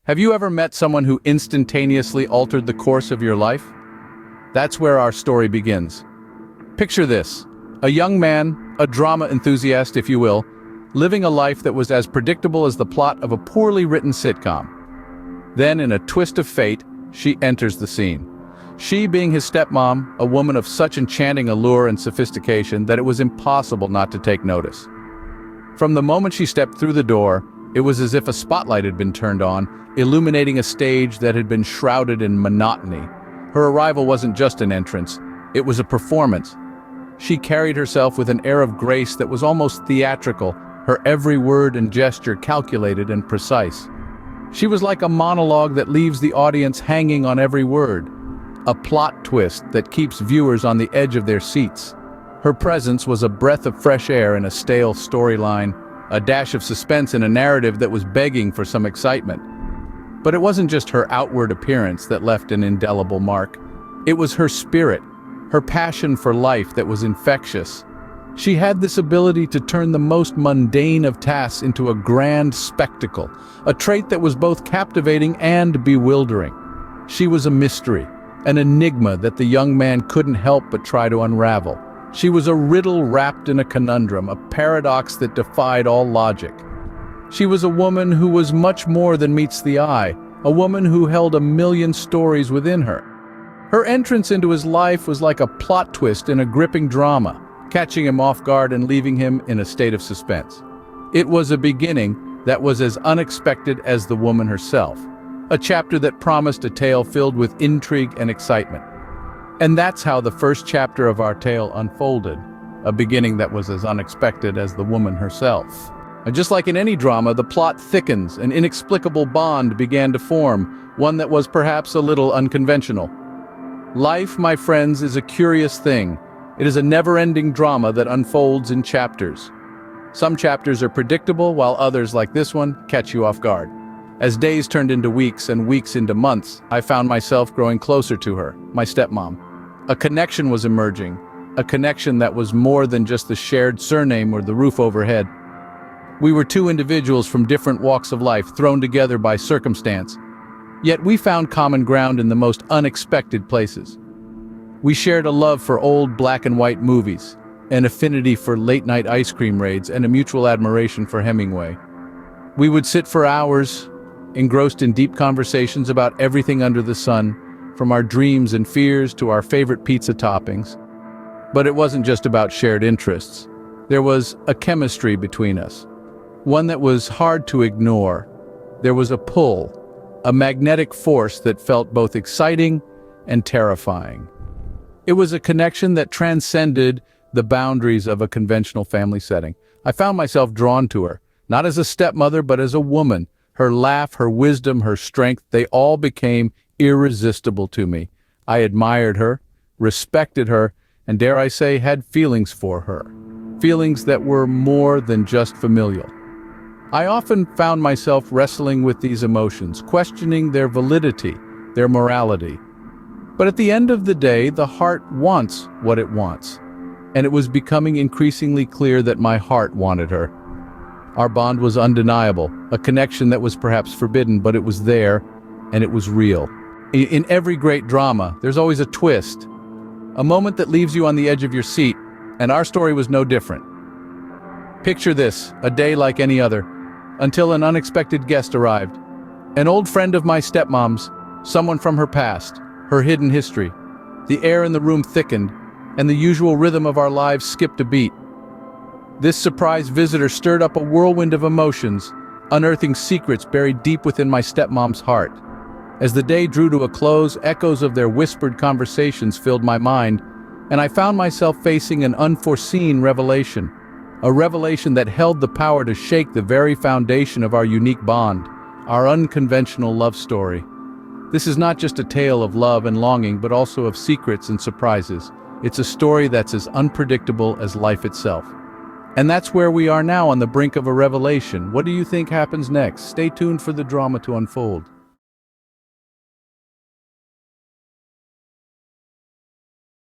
Have you ever met someone who instantaneously altered the course of your life? That's where our story begins. Picture this: a young man, a drama enthusiast if you will, living a life that was as predictable as the plot of a poorly written sitcom. Then, in a twist of fate, she enters the scene. She being his stepmom, a woman of such enchanting allure and sophistication that it was impossible not to take notice. From the moment she stepped through the door, it was as if a spotlight had been turned on, illuminating a stage that had been shrouded in monotony. Her arrival wasn't just an entrance, it was a performance. She carried herself with an air of grace that was almost theatrical, her every word and gesture calculated and precise. She was like a monologue that leaves the audience hanging on every word, a plot twist that keeps viewers on the edge of their seats. Her presence was a breath of fresh air in a stale storyline, a dash of suspense in a narrative that was begging for some excitement. But it wasn't just her outward appearance that left an indelible mark. It was her spirit, her passion for life that was infectious. She had this ability to turn the most mundane of tasks into a grand spectacle, a trait that was both captivating and bewildering. She was a mystery, an enigma that the young man couldn't help but try to unravel. She was a riddle wrapped in a conundrum, a paradox that defied all logic. She was a woman who was much more than meets the eye, a woman who held a million stories within her. Her entrance into his life was like a plot twist in a gripping drama, catching him off guard and leaving him in a state of suspense. It was a beginning that was as unexpected as the woman herself, a chapter that promised a tale filled with intrigue and excitement. And that's how the first chapter of our tale unfolded, a beginning that was as unexpected as the woman herself. And just like in any drama, the plot thickens, an inexplicable bond began to form, one that was perhaps a little unconventional. Life, my friends, is a curious thing. It is a never-ending drama that unfolds in chapters. Some chapters are predictable, while others, like this one, catch you off guard. As days turned into weeks and weeks into months, I found myself growing closer to her, my stepmom. A connection was emerging, a connection that was more than just the shared surname or the roof overhead. We were two individuals from different walks of life, thrown together by circumstance. Yet we found common ground in the most unexpected places. We shared a love for old black and white movies, an affinity for late-night ice cream raids, and a mutual admiration for Hemingway. We would sit for hours, engrossed in deep conversations about everything under the sun, from our dreams and fears to our favorite pizza toppings. But it wasn't just about shared interests. There was a chemistry between us, one that was hard to ignore. There was a pull, a magnetic force that felt both exciting and terrifying. It was a connection that transcended the boundaries of a conventional family setting. I found myself drawn to her, not as a stepmother, but as a woman. Her laugh, her wisdom, her strength, they all became irresistible to me. I admired her, respected her, and dare I say, had feelings for her. Feelings that were more than just familial. I often found myself wrestling with these emotions, questioning their validity, their morality. But at the end of the day, the heart wants what it wants. And it was becoming increasingly clear that my heart wanted her. Our bond was undeniable, a connection that was perhaps forbidden, but it was there, and it was real. In every great drama, there's always a twist, a moment that leaves you on the edge of your seat, and our story was no different. Picture this, a day like any other, until an unexpected guest arrived. An old friend of my stepmom's, someone from her past, her hidden history. The air in the room thickened, and the usual rhythm of our lives skipped a beat. This surprise visitor stirred up a whirlwind of emotions, unearthing secrets buried deep within my stepmom's heart. As the day drew to a close, echoes of their whispered conversations filled my mind, and I found myself facing an unforeseen revelation, a revelation that held the power to shake the very foundation of our unique bond, our unconventional love story. This is not just a tale of love and longing, but also of secrets and surprises. It's a story that's as unpredictable as life itself. And that's where we are now, on the brink of a revelation. What do you think happens next? Stay tuned for the drama to unfold.